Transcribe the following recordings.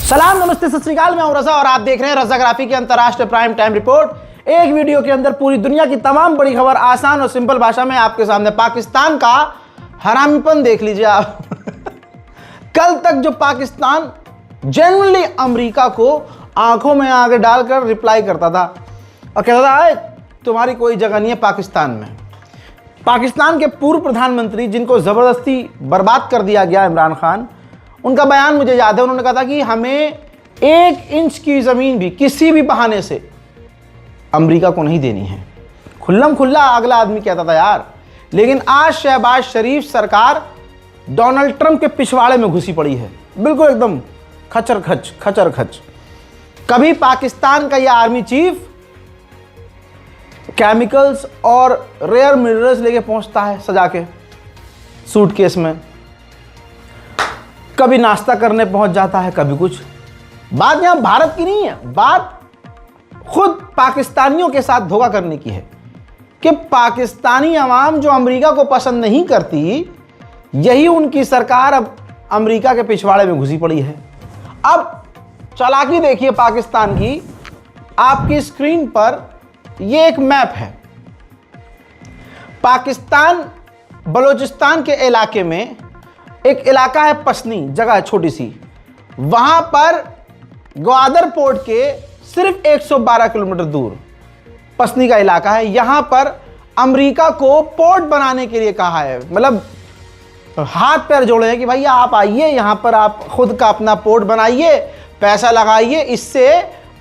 सलाम, नमस्ते, सत श्री अकाल। मैं हूं रजा और आप देख रहे हैं रजाग्राफी की अंतर्राष्ट्रीय प्राइम टाइम रिपोर्ट। एक वीडियो के अंदर पूरी दुनिया की तमाम बड़ी खबर आसान और सिंपल भाषा में आपके सामने। पाकिस्तान का हरामीपन देख लीजिए आप। कल तक जो पाकिस्तान जेन्युइनली अमेरिका को आंखों में आगे डालकर रिप्लाई करता था और कहता था तुम्हारी कोई जगह नहीं है पाकिस्तान में। पाकिस्तान के पूर्व प्रधानमंत्री जिनको ज़बरदस्ती बर्बाद कर दिया गया, इमरान खान, उनका बयान मुझे याद है। उन्होंने कहा था कि हमें 1 इंच की ज़मीन भी किसी भी बहाने से अमेरिका को नहीं देनी है। खुल्लम खुल्ला अगला आदमी कहता था यार। लेकिन आज शहबाज शरीफ सरकार डोनाल्ड ट्रंप के पिछवाड़े में घुसी पड़ी है, बिल्कुल एकदम खचर खच। कभी पाकिस्तान का यह आर्मी चीफ केमिकल्स और रेयर मिनरल्स लेके पहुंचता है सजा के सूटकेस में, कभी नाश्ता करने पहुंच जाता है, कभी कुछ। बात यहां भारत की नहीं है, बात खुद पाकिस्तानियों के साथ धोखा करने की है कि पाकिस्तानी अवाम जो अमेरिका को पसंद नहीं करती, यही उनकी सरकार अब अमेरिका के पिछवाड़े में घुसी पड़ी है। अब चालाकी देखिए पाकिस्तान की। आपकी स्क्रीन पर यह एक मैप है। पाकिस्तान बलूचिस्तान के इलाके में एक इलाका है पसनी, जगह है छोटी सी। वहां पर ग्वादर पोर्ट के सिर्फ 112 किलोमीटर दूर पसनी का इलाका है। यहां पर अमेरिका को पोर्ट बनाने के लिए कहा है, मतलब हाथ पैर जोड़े हैं कि भैया आप आइए यहां पर, आप खुद का अपना पोर्ट बनाइए, पैसा लगाइए, इससे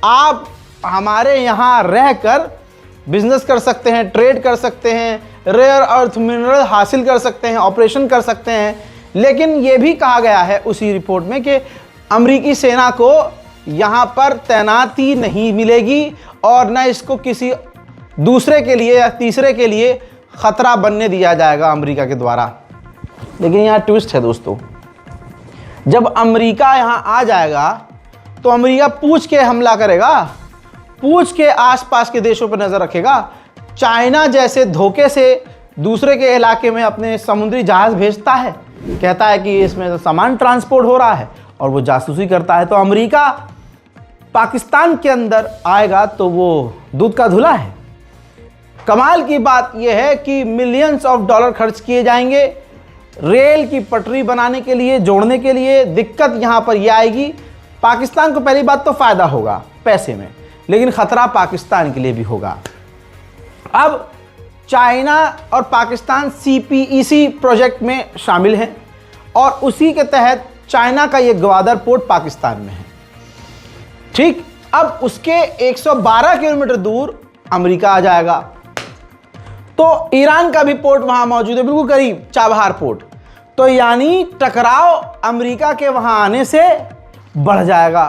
आप हमारे यहां रहकर बिजनेस कर सकते हैं, ट्रेड कर सकते हैं, रेयर अर्थ मिनरल हासिल कर सकते हैं, ऑपरेशन कर सकते हैं। लेकिन यह भी कहा गया है उसी रिपोर्ट में कि अमेरिकी सेना को यहाँ पर तैनाती नहीं मिलेगी और न इसको किसी दूसरे के लिए या तीसरे के लिए ख़तरा बनने दिया जाएगा अमेरिका के द्वारा। लेकिन यहाँ ट्विस्ट है दोस्तों, जब अमेरिका यहाँ आ जाएगा तो अमेरिका पूछ के हमला करेगा, पूछ के आसपास के देशों पर नज़र रखेगा। चाइना जैसे धोखे से दूसरे के इलाके में अपने समुद्री जहाज़ भेजता है, कहता है कि इसमें तो सामान ट्रांसपोर्ट हो रहा है और वो जासूसी करता है। तो अमेरिका पाकिस्तान के अंदर आएगा तो वो दूध का धुला है। कमाल की बात यह है कि मिलियंस ऑफ डॉलर खर्च किए जाएंगे रेल की पटरी बनाने के लिए, जोड़ने के लिए। दिक्कत यहाँ पर यह आएगी, पाकिस्तान को पहली बात तो फ़ायदा होगा पैसे में, लेकिन ख़तरा पाकिस्तान के लिए भी होगा। अब चाइना और पाकिस्तान CPEC प्रोजेक्ट में शामिल हैं और उसी के तहत चाइना का ये ग्वादर पोर्ट पाकिस्तान में है। ठीक, अब उसके 112 किलोमीटर दूर अमेरिका आ जाएगा। तो ईरान का भी पोर्ट वहां मौजूद है, बिल्कुल करीब, चाबहार पोर्ट। तो यानी टकराव अमेरिका के वहां आने से बढ़ जाएगा।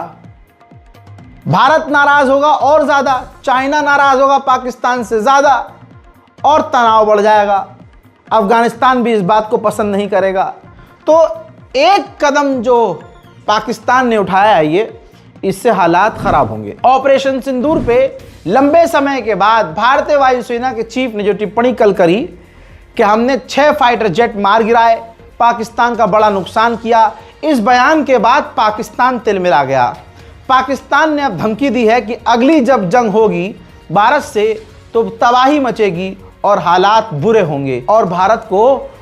भारत नाराज होगा और ज़्यादा, चाइना नाराज होगा पाकिस्तान से ज़्यादा और तनाव बढ़ जाएगा। अफगानिस्तान भी इस बात को पसंद नहीं करेगा। तो एक कदम जो पाकिस्तान ने उठाया है, ये इससे हालात ख़राब होंगे। ऑपरेशन सिंदूर पे लंबे समय के बाद भारतीय वायुसेना के चीफ ने जो टिप्पणी कल करी कि हमने 6 फाइटर जेट मार गिराए, पाकिस्तान का बड़ा नुकसान किया, इस बयान के बाद पाकिस्तान तिलमिला गया। पाकिस्तान ने अब धमकी दी है कि अगली जब जंग होगी भारत से तो तबाही मचेगी और हालात बुरे होंगे और भारत को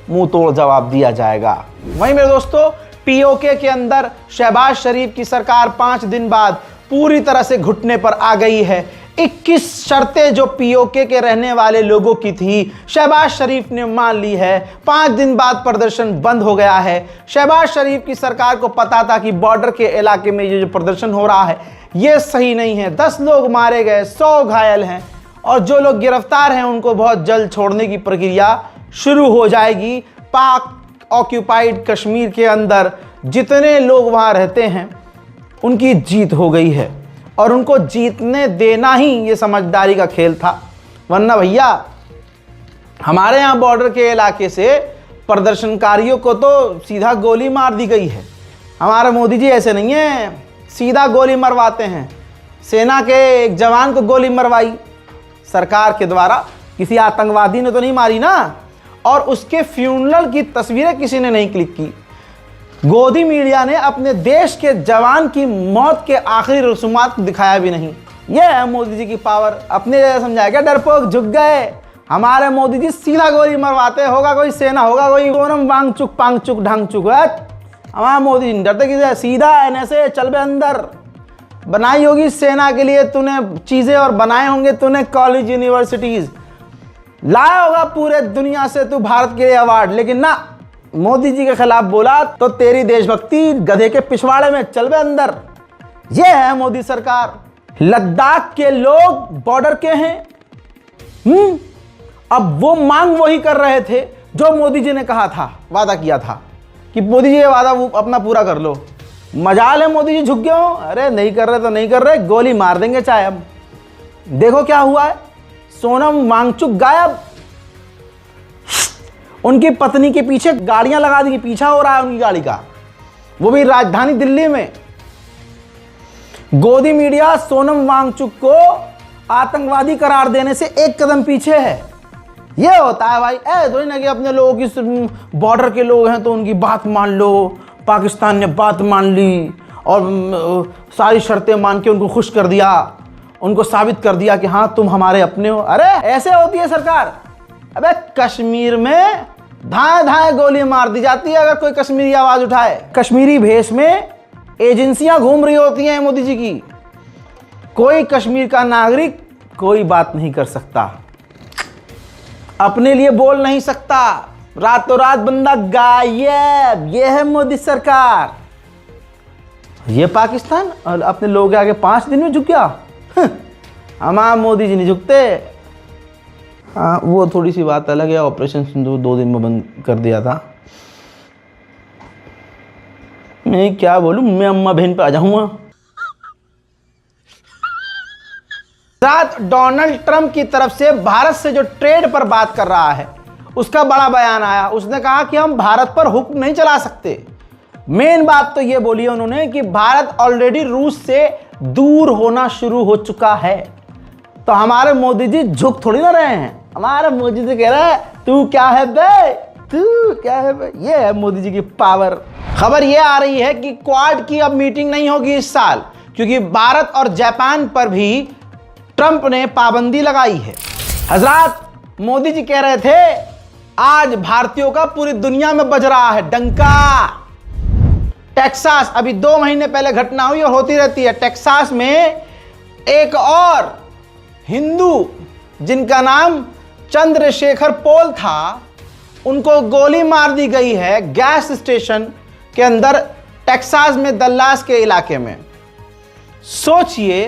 मुंह तोड़ जवाब दिया जाएगा। वहीं मेरे दोस्तों, POK के अंदर शहबाज शरीफ की सरकार 5 दिन बाद पूरी तरह से घुटने पर आ गई है। 21 शर्तें जो POK के रहने वाले लोगों की थी, शहबाज शरीफ ने मान ली है। 5 दिन बाद प्रदर्शन बंद हो गया है। शहबाज शरीफ की सरकार को पता था कि बॉर्डर के इलाके में ये जो प्रदर्शन हो रहा है ये सही नहीं है। 10 लोग मारे गए, 100 घायल हैं और जो लोग गिरफ्तार हैं उनको बहुत जल्द छोड़ने की प्रक्रिया शुरू हो जाएगी। पाक ऑक्यूपाइड कश्मीर के अंदर जितने लोग वहाँ रहते हैं उनकी जीत हो गई है और उनको जीतने देना ही ये समझदारी का खेल था। वरना भैया हमारे यहाँ बॉर्डर के इलाके से प्रदर्शनकारियों को तो सीधा गोली मार दी गई है। हमारे मोदी जी ऐसे नहीं हैं, सीधा गोली मरवाते हैं। सेना के एक जवान को गोली मरवाई सरकार के द्वारा, किसी आतंकवादी ने तो नहीं मारी ना। और उसके फ्यूनरल की तस्वीरें किसी ने नहीं क्लिक की। गोदी मीडिया ने अपने देश के जवान की मौत के आखिरी रसूमात को दिखाया भी नहीं। यह है मोदी जी की पावर। अपने जैसे समझाया क्या, डरपोक झुक गए। हमारे मोदी जी सीधा गोली मरवाते। होगा कोई सेना, होगा कोई सोनम वांगचुक पांगचुक ढंगचुक, हमारा मोदी जी डरते किसे, सीधा ऐसे चल बे अंदर। बनाई होगी सेना के लिए तूने चीजें और बनाए होंगे तूने कॉलेज यूनिवर्सिटीज, लाया होगा पूरे दुनिया से तू भारत के लिए अवार्ड, लेकिन ना, मोदी जी के खिलाफ बोला तो तेरी देशभक्ति गधे के पिछवाड़े में, चल बे अंदर। यह है मोदी सरकार। लद्दाख के लोग बॉर्डर के हैं। अब वो मांग वही कर रहे थे जो मोदी जी ने कहा था, वादा किया था कि मोदी जी ये वादा वो अपना पूरा कर लो। मजाल है मोदी जी झुक गए हो, अरे नहीं कर रहे तो नहीं कर रहे, गोली मार देंगे चाहे हम। देखो क्या हुआ है, सोनम वांगचुक गायब। उनकी पत्नी के पीछे गाड़ियां लगा दी, पीछा हो रहा है उनकी गाड़ी का, वो भी राजधानी दिल्ली में। गोदी मीडिया सोनम वांगचुक को आतंकवादी करार देने से एक कदम पीछे है। यह होता है भाई, थोड़ी ना कि अपने लोगों की बॉर्डर के लोग हैं तो उनकी बात मान लो। पाकिस्तान ने बात मान ली और सारी शर्तें मान के उनको खुश कर दिया, उनको साबित कर दिया कि हाँ तुम हमारे अपने हो। अरे ऐसे होती है सरकार। अबे कश्मीर में धाए धाए गोली मार दी जाती है अगर कोई कश्मीरी आवाज उठाए। कश्मीरी भेष में एजेंसियां घूम रही होती हैं मोदी जी की। कोई कश्मीर का नागरिक कोई बात नहीं कर सकता, अपने लिए बोल नहीं सकता, रातों रात बंदा गायब। यह है मोदी सरकार। ये पाकिस्तान और अपने लोगों के आगे 5 दिन में झुक गया। हमारा मोदी जी नहीं झुकते। हाँ वो थोड़ी सी बात अलग है, ऑपरेशन सिंदूर 2 दिन में बंद कर दिया था। मैं क्या बोलूं, मैं अम्मा बहन पे आ जाऊंगा। साथ डोनाल्ड ट्रंप की तरफ से भारत से जो ट्रेड पर बात कर रहा है उसका बड़ा बयान आया। उसने कहा कि हम भारत पर हुक्म नहीं चला सकते। मेन बात तो ये बोली है उन्होंने कि भारत ऑलरेडी रूस से दूर होना शुरू हो चुका है। तो हमारे मोदी जी झुक थोड़ी ना रहे हैं। हमारे मोदी जी कह रहा है तू क्या है बे, तू क्या है बे। ये है मोदी जी की पावर। खबर ये आ रही है कि क्वाड की अब मीटिंग नहीं होगी इस साल, क्योंकि भारत और जापान पर भी ट्रंप ने पाबंदी लगाई है। हजरात, मोदी जी कह रहे थे आज भारतीयों का पूरी दुनिया में बज रहा है डंका। टेक्सास, अभी 2 महीने पहले घटना हुई और होती रहती है। टेक्सास में एक और हिंदू जिनका नाम चंद्रशेखर पोल था, उनको गोली मार दी गई है गैस स्टेशन के अंदर, टेक्सास में दल्लास के इलाके में। सोचिए,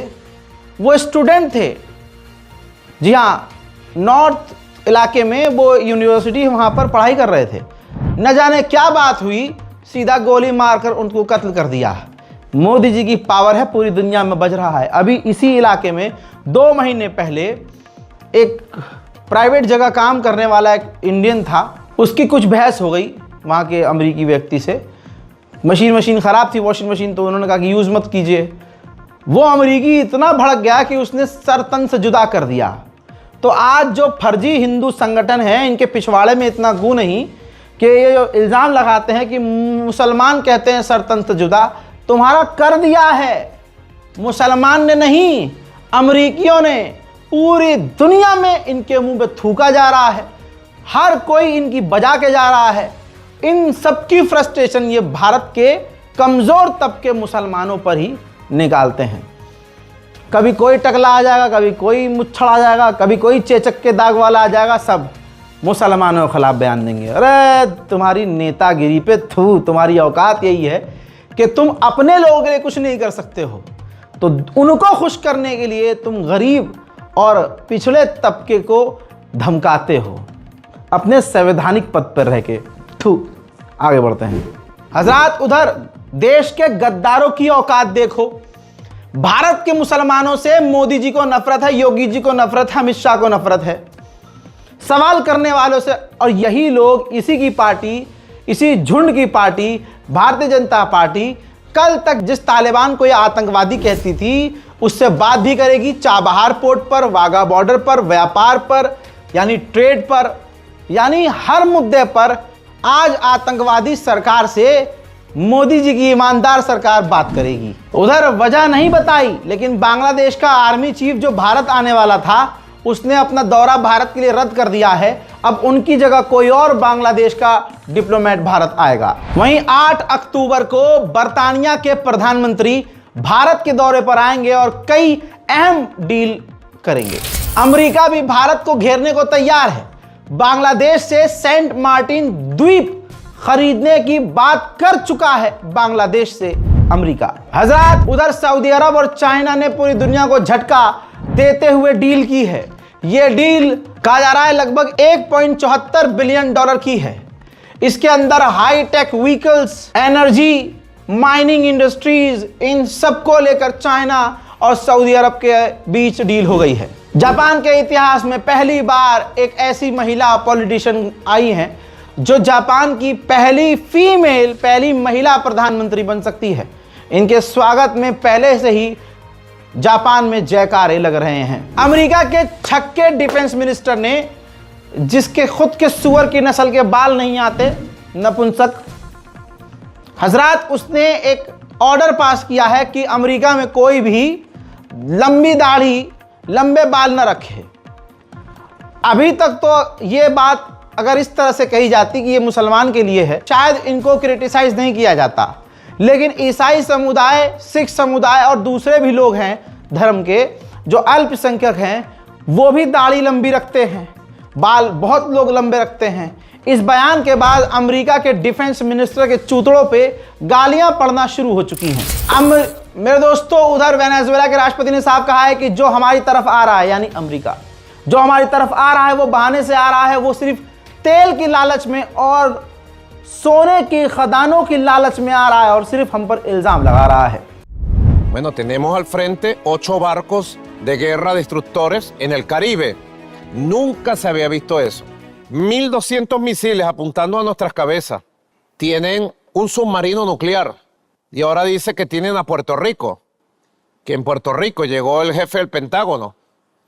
वो स्टूडेंट थे, जी हाँ, नॉर्थ इलाके में वो यूनिवर्सिटी वहां पर पढ़ाई कर रहे थे। न जाने क्या बात हुई, सीधा गोली मारकर उनको कत्ल कर दिया। मोदी जी की पावर है, पूरी दुनिया में बज रहा है। अभी इसी इलाके में 2 महीने पहले एक प्राइवेट जगह काम करने वाला एक इंडियन था, उसकी कुछ बहस हो गई वहाँ के अमेरिकी व्यक्ति से। मशीन ख़राब थी, वॉशिंग मशीन, तो उन्होंने कहा कि यूज़ मत कीजिए। वो अमेरिकी इतना भड़क गया कि उसने सर तन से जुदा कर दिया। तो आज जो फर्जी हिंदू संगठन है, इनके पिछवाड़े में इतना गू नहीं कि ये जो इल्ज़ाम लगाते हैं कि मुसलमान कहते हैं सर तन से जुदा, तुम्हारा कर दिया है मुसलमान ने नहीं, अमेरिकियों ने। पूरी दुनिया में इनके मुंह पे थूका जा रहा है, हर कोई इनकी बजा के जा रहा है। इन सबकी फ्रस्ट्रेशन ये भारत के कमज़ोर तबके मुसलमानों पर ही निकालते हैं। कभी कोई टकला आ जाएगा, कभी कोई मुच्छड़ आ जाएगा, कभी कोई चेचक के दाग वाला आ जाएगा, सब मुसलमानों के खिलाफ बयान देंगे। अरे तुम्हारी नेतागिरी पे थू, तुम्हारी औकात यही है कि तुम अपने लोगों के लिए कुछ नहीं कर सकते हो, तो उनको खुश करने के लिए तुम गरीब और पिछड़े तबके को धमकाते हो अपने संवैधानिक पद पर रह के। थू, आगे बढ़ते हैं। हजरात, उधर देश के गद्दारों की औकात देखो। भारत के मुसलमानों से मोदी जी को नफरत है, योगी जी को नफरत है, अमित शाह को नफरत है, सवाल करने वालों से। और यही लोग, इसी की पार्टी, इसी झुंड की पार्टी भारतीय जनता पार्टी कल तक जिस तालिबान को यह आतंकवादी कहती थी, उससे बात भी करेगी चाबहार पोर्ट पर, वाघा बॉर्डर पर, व्यापार पर, यानी ट्रेड पर, यानी हर मुद्दे पर आज आतंकवादी सरकार से मोदी जी की ईमानदार सरकार बात करेगी। उधर वजह नहीं बताई, लेकिन बांग्लादेश का आर्मी चीफ जो भारत आने वाला था उसने अपना दौरा भारत के लिए रद्द कर दिया है। अब उनकी जगह कोई और बांग्लादेश का डिप्लोमेट भारत आएगा। वहीं 8 अक्टूबर को बर्तानिया के प्रधानमंत्री भारत के दौरे पर आएंगे और कई अहम डील करेंगे। अमेरिका भी भारत को घेरने को तैयार है। बांग्लादेश से सेंट मार्टिन द्वीप खरीदने की बात कर चुका है बांग्लादेश से अमेरिका। हजरत, उधर सऊदी अरब और चाइना ने पूरी दुनिया को झटका देते हुए डील की है। यह डील कहा जा रहा है लगभग 1.74 बिलियन डॉलर की है। इसके अंदर high tech vehicles, energy, mining industries, इन सबको लेकर चाइना और सऊदी अरब के बीच डील हो गई है। जापान के इतिहास में पहली बार एक ऐसी महिला पॉलिटिशियन आई हैं जो जापान की पहली महिला प्रधानमंत्री बन सकती है। इनके स्वागत में पहले से ही जापान में जयकारे लग रहे हैं। अमेरिका के छक्के डिफेंस मिनिस्टर ने, जिसके खुद के सुअर की नस्ल के बाल नहीं आते, नपुंसक हजरात, उसने एक ऑर्डर पास किया है कि अमेरिका में कोई भी लंबी दाढ़ी, लंबे बाल न रखे। अभी तक तो ये बात अगर इस तरह से कही जाती कि ये मुसलमान के लिए है, शायद इनको क्रिटिसाइज नहीं किया जाता, लेकिन ईसाई समुदाय, सिख समुदाय और दूसरे भी लोग हैं धर्म के जो अल्पसंख्यक हैं, वो भी दाढ़ी लंबी रखते हैं, बाल बहुत लोग लंबे रखते हैं। इस बयान के बाद अमेरिका के डिफेंस मिनिस्टर के चूतड़ों पे गालियां पड़ना शुरू हो चुकी हैं। अब मेरे दोस्तों, उधर वेनेजुएला के राष्ट्रपति ने साफ कहा है कि जो हमारी तरफ आ रहा है, यानी अमेरिका जो हमारी तरफ आ रहा है, वो बहाने से आ रहा है। वो सिर्फ तेल की लालच में और सोने की खदानों की लालच में आ रहा है और सिर्फ हम पर इल्जाम लगा रहा है। Bueno, tenemos al frente 8 barcos de guerra destructores en el Caribe. Nunca se había visto eso. 1.200 misiles apuntando a nuestras cabezas. Tienen un submarino nuclear. Y ahora dice que tienen a Puerto Rico. Que en Puerto Rico llegó el jefe del Pentágono.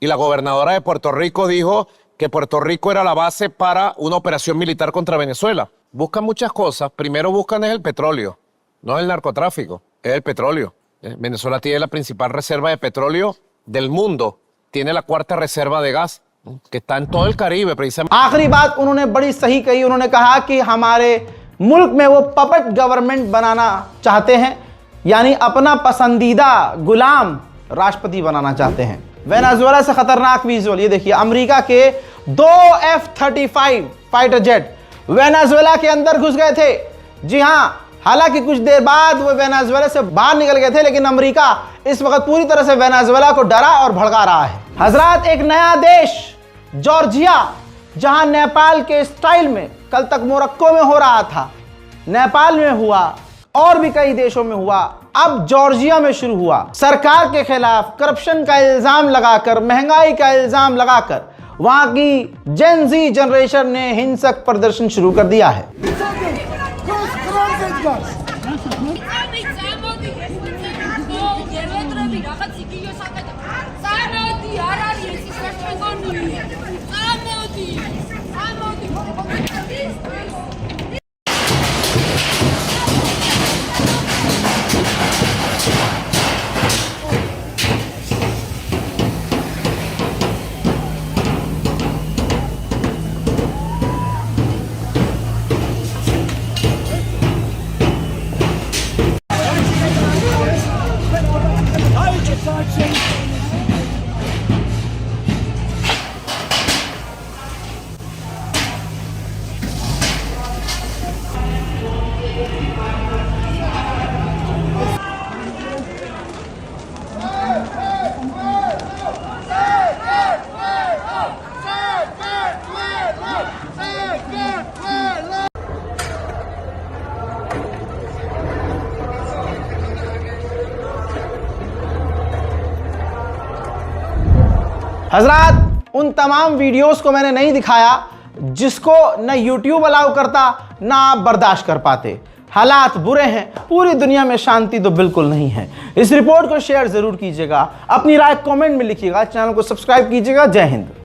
Y la gobernadora de Puerto Rico dijo que Puerto Rico era la base para una operación militar contra Venezuela. Buscan muchas cosas. Primero buscan es el petróleo. No el narcotráfico, es el petróleo. Venezuela tiene la principal reserva de petróleo del mundo. Tiene la 4ª reserva de gas, que está en todo el Caribe precisamente. आखिरी बात उन्होंने बड़ी सही कही। उन्होंने कहा कि हमारे मुल्क में वो पपेट गवर्नमेंट बनाना चाहते हैं, यानी अपना पसंदीदा गुलाम राष्ट्रपति बनाना चाहते हैं। वेनेजुएला से खतरनाक विजुअल ये देखिए। अमेरिका के 2 F-35 फाइटर जेट वेनेजुएला के अंदर घुस गए थे। जी हां, हालांकि कुछ देर बाद वो वेनेजुएला से बाहर निकल गए थे, लेकिन अमेरिका इस वक्त पूरी तरह से वेनेजुएला को डरा और भड़का रहा है। हजरात, एक नया देश जॉर्जिया, जहां नेपाल के स्टाइल में कल तक मोरक्को में हो रहा था, नेपाल में हुआ और भी कई देशों में हुआ, अब जॉर्जिया में शुरू हुआ। सरकार के खिलाफ करप्शन का इल्जाम लगाकर, महंगाई का इल्जाम लगाकर वहां की जेन जी जनरेशन ने हिंसक प्रदर्शन शुरू कर दिया है। हजरात, उन तमाम वीडियोस को मैंने नहीं दिखाया जिसको न YouTube अलाउ करता, ना आप बर्दाश्त कर पाते। हालात बुरे हैं, पूरी दुनिया में शांति तो बिल्कुल नहीं है। इस रिपोर्ट को शेयर जरूर कीजिएगा, अपनी राय कमेंट में लिखिएगा, चैनल को सब्सक्राइब कीजिएगा। जय हिंद।